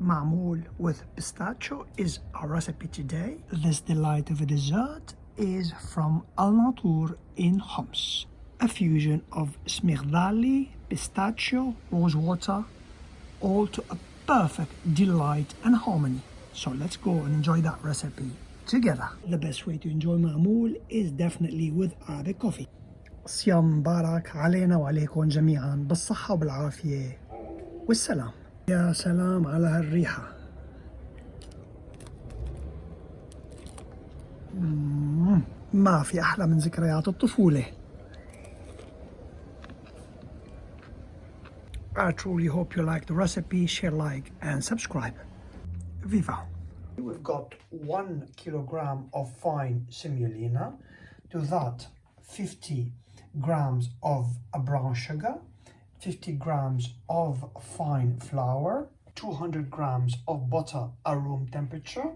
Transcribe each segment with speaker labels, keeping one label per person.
Speaker 1: معمول with pistachio is our recipe today. This delight of a dessert is from الناطور in Homs. A fusion of smirdali, pistachio, rose water, all to a perfect delight and harmony. So let's go and enjoy that recipe together. The best way to enjoy معمول is definitely with Arabic coffee. صيام مبارك علينا وعليكم جميعا بالصحة وبالعافية والسلام. يا سلام على هالريحة. ما في أحلى من ذكريات الطفولة. I truly hope you like the recipe. Share, like and subscribe. Viva! We've got 1 kilogram of fine semolina. To that 50 grams of brown sugar, 50 grams of fine flour, 200 grams of butter at room temperature,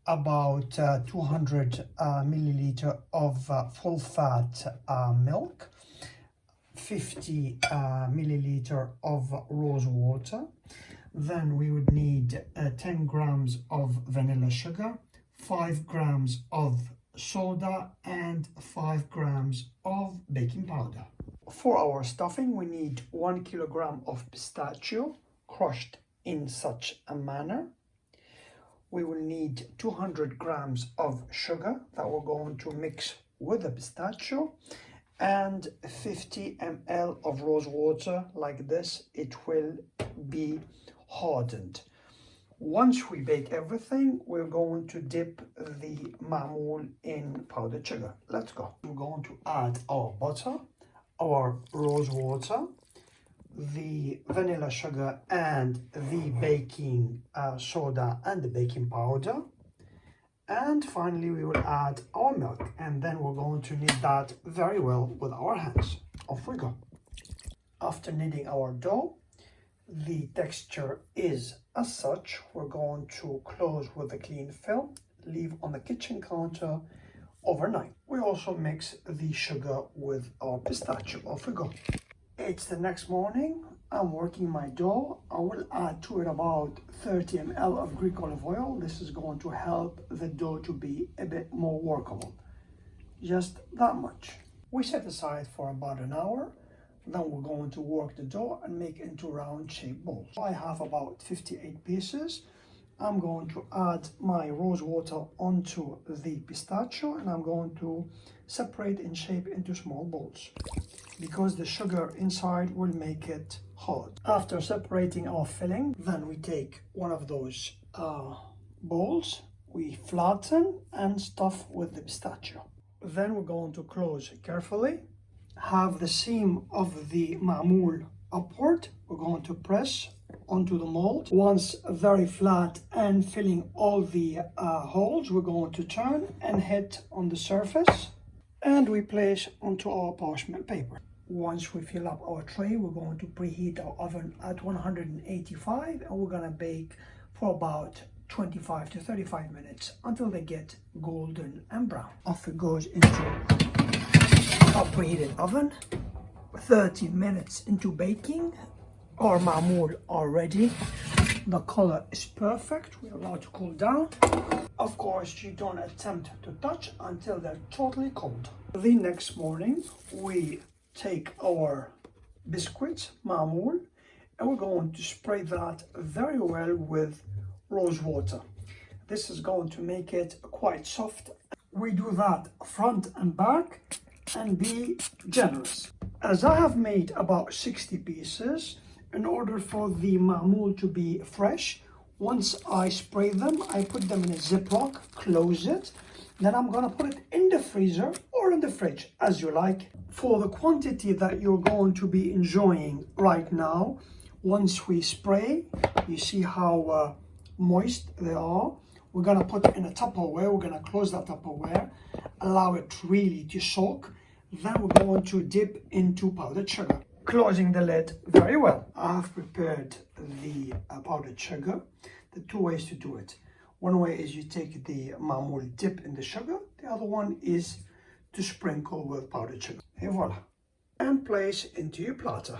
Speaker 1: about 200 milliliter of full fat milk, 50 milliliter of rose water. Then we would need 10 grams of vanilla sugar, 5 grams of soda and 5 grams of baking powder. For our stuffing we need 1 kilogram of pistachio crushed in such a manner. We will need 200 grams of sugar that we're going to mix with the pistachio and 50 ml of rose water like this. It will be hardened. Once we bake everything, we're going to dip the maamoul in powdered sugar. Let's go. We're going to add our butter, our rose water, the vanilla sugar and the baking soda and the baking powder. And finally, we will add our milk. And then we're going to knead that very well with our hands. Off we go. After kneading our dough, the texture is as such. We're going to close with a clean film, leave on the kitchen counter overnight. We also mix the sugar with our pistachio. Off we go. It's the next morning. I'm working my dough. I will add to it about 30 ml of Greek olive oil. This is going to help the dough to be a bit more workable. Just that much. We set aside for about an hour. Then we're going to work the dough and make into round shaped balls. I have about 58 pieces. I'm going to add my rose water onto the pistachio and I'm going to separate and shape into small balls because the sugar inside will make it hard. After separating our filling, then we take one of those balls, we flatten and stuff with the pistachio. Then we're going to close carefully. Have the seam of the maamoul upward. We're going to press onto the mold. Once very flat and filling all the holes, we're going to turn and hit on the surface and we place onto our parchment paper. Once we fill up our tray, we're going to preheat our oven at 185 and we're going to bake for about 25 to 35 minutes until they get golden and brown. Off it goes into our preheated oven. 30 minutes into baking. Our maamoul are ready. The color is perfect. We're allowed to cool down. Of course, you don't attempt to touch until they're totally cold. The next morning, we take our biscuits, maamoul, and we're going to spray that very well with rose water. This is going to make it quite soft. We do that front and back and be generous. As I have made about 60 pieces, in order for the maamoul to be fresh, once I spray them, I put them in a Ziploc, close it, then I'm gonna put it in the freezer or in the fridge, as you like. For the quantity that you're going to be enjoying right now, once we spray, you see how moist they are. We're gonna put it in a Tupperware, we're gonna close that Tupperware, allow it really to soak. Then we're going to dip into powdered sugar. Closing the lid very well. I have prepared the powdered sugar. The two ways to do it. One way is you take the maamoul, dip in the sugar. The other one is to sprinkle with powdered sugar. Et voila. And place into your platter.